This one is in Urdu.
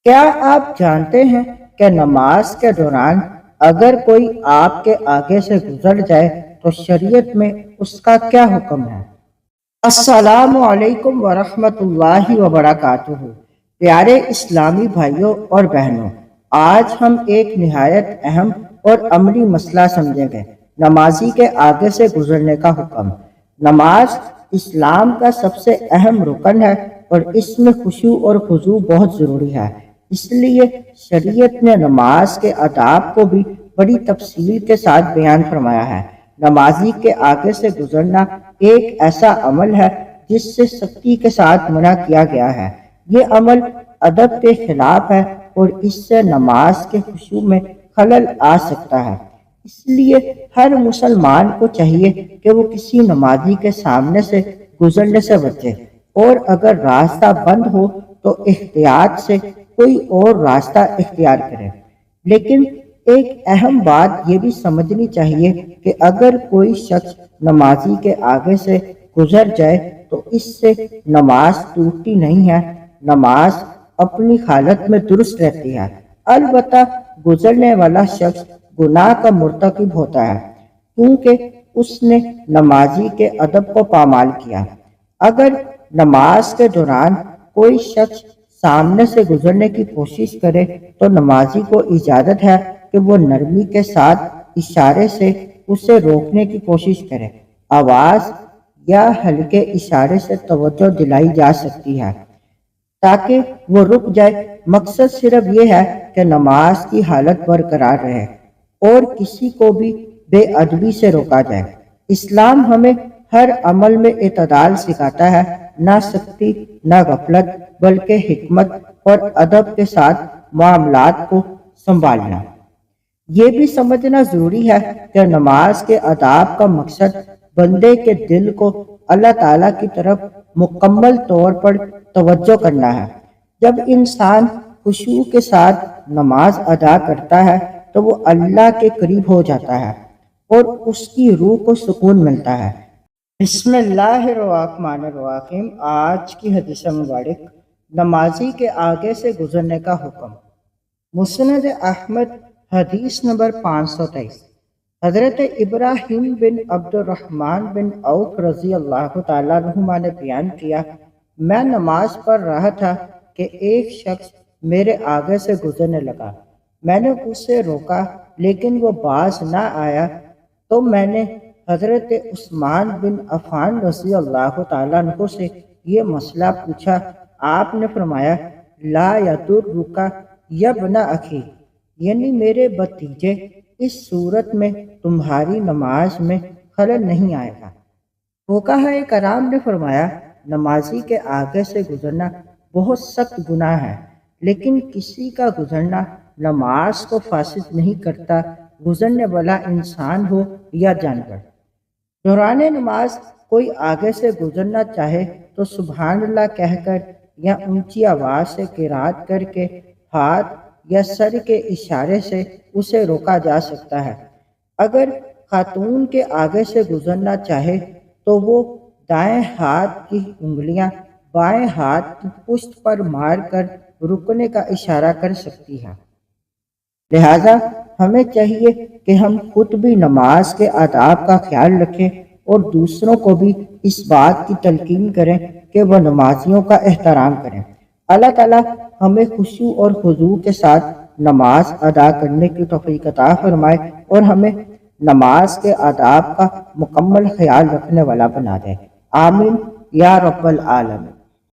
کیا آپ جانتے ہیں کہ نماز کے دوران اگر کوئی آپ کے آگے سے گزر جائے تو شریعت میں اس کا کیا حکم ہے؟ السلام علیکم ورحمۃ اللہ وبرکاتہ۔ پیارے اسلامی بھائیوں اور بہنوں، آج ہم ایک نہایت اہم اور عملی مسئلہ سمجھیں گے: نمازی کے آگے سے گزرنے کا حکم۔ نماز اسلام کا سب سے اہم رکن ہے اور اس میں خشوع اور خضوع بہت ضروری ہے۔ اس لیے شریعت نے نماز کے آداب کو بھی بڑی تفصیل کے ساتھ بیان فرمایا ہے۔ نمازی کے آگے سے گزرنا ایک ایسا عمل ہے جس سے سختی کے ساتھ منع کیا گیا ہے۔ یہ عمل ادب کے خلاف ہے اور اس سے نماز کے خشوع میں خلل آ سکتا ہے۔ اس لیے ہر مسلمان کو چاہیے کہ وہ کسی نمازی کے سامنے سے گزرنے سے بچے، اور اگر راستہ بند ہو تو احتیاط سے کوئی اور راستہ اختیار کرے۔ لیکن ایک اہم بات یہ بھی سمجھنی چاہیے کہ اگر کوئی شخص نمازی کے آگے سے گزر جائے تو اس سے نماز ٹوٹتی نہیں ہے، نماز اپنی حالت میں درست رہتی ہے۔ البتہ گزرنے والا شخص گناہ کا مرتکب ہوتا ہے، کیونکہ اس نے نمازی کے ادب کو پامال کیا۔ اگر نماز کے دوران کوئی شخص سامنے سے گزرنے کی کوشش کرے تو نمازی کو اجازت ہے کہ وہ نرمی کے ساتھ اشارے سے اسے روکنے کی کوشش کرے۔ آواز یا ہلکے اشارے سے توجہ دلائی جا سکتی ہے تاکہ وہ رک جائے۔ مقصد صرف یہ ہے کہ نماز کی حالت برقرار رہے اور کسی کو بھی بے ادبی سے روکا جائے۔ اسلام ہمیں ہر عمل میں اعتدال سکھاتا ہے، نہ سختی نہ غفلت، بلکہ حکمت اور ادب کے ساتھ معاملات کو سنبھالنا۔ یہ بھی سمجھنا ضروری ہے کہ نماز کے آداب کا مقصد بندے کے دل کو اللہ تعالیٰ کی طرف مکمل طور پر توجہ کرنا ہے۔ جب انسان خشوع کے ساتھ نماز ادا کرتا ہے تو وہ اللہ کے قریب ہو جاتا ہے اور اس کی روح کو سکون ملتا ہے۔ بسم اللہ الرحمن الرحیم۔ آج کی حدیث مبارک: نمازی کے آگے سے گزرنے کا حکم۔ مسند احمد، حدیث نمبر 523۔ حضرت ابراہیم بن عبد الرحمن بن عوف رضی اللہ تعالیٰ عنہما نے بیان کیا، میں نماز پڑھ رہا تھا کہ ایک شخص میرے آگے سے گزرنے لگا۔ میں نے اسے روکا لیکن وہ باز نہ آیا، تو میں نے حضرت عثمان بن عفان رضی اللہ تعالیٰ عنہ سے یہ مسئلہ پوچھا۔ آپ نے فرمایا، لا یضرک یا ابن اخی، یعنی میرے بھتیجے، اس صورت میں تمہاری نماز میں خلل نہیں آئے گا۔ فقہائے کرام نے فرمایا، نمازی کے آگے سے گزرنا بہت سخت گناہ ہے، لیکن کسی کا گزرنا نماز کو فاسد نہیں کرتا، گزرنے والا انسان ہو یا جانور۔ دوران نماز کوئی آگے سے گزرنا چاہے تو سبحان اللہ کہہ کر یا اونچی آواز سے قرات کر کے ہاتھ یا سر کے اشارے سے اسے روکا جا سکتا ہے۔ اگر خاتون کے آگے سے گزرنا چاہے تو وہ دائیں ہاتھ کی انگلیاں بائیں ہاتھ کی پشت پر مار کر رکنے کا اشارہ کر سکتی ہے۔ لہذا ہمیں چاہیے کہ ہم خود بھی نماز کے آداب کا خیال رکھیں اور دوسروں کو بھی اس بات کی تلقین کریں کہ وہ نمازیوں کا احترام کریں۔ اللہ تعالیٰ ہمیں خشوع اور خضوع کے ساتھ نماز ادا کرنے کی توفیق عطا فرمائے اور ہمیں نماز کے آداب کا مکمل خیال رکھنے والا بنا دے۔ آمین یا رب العالمین۔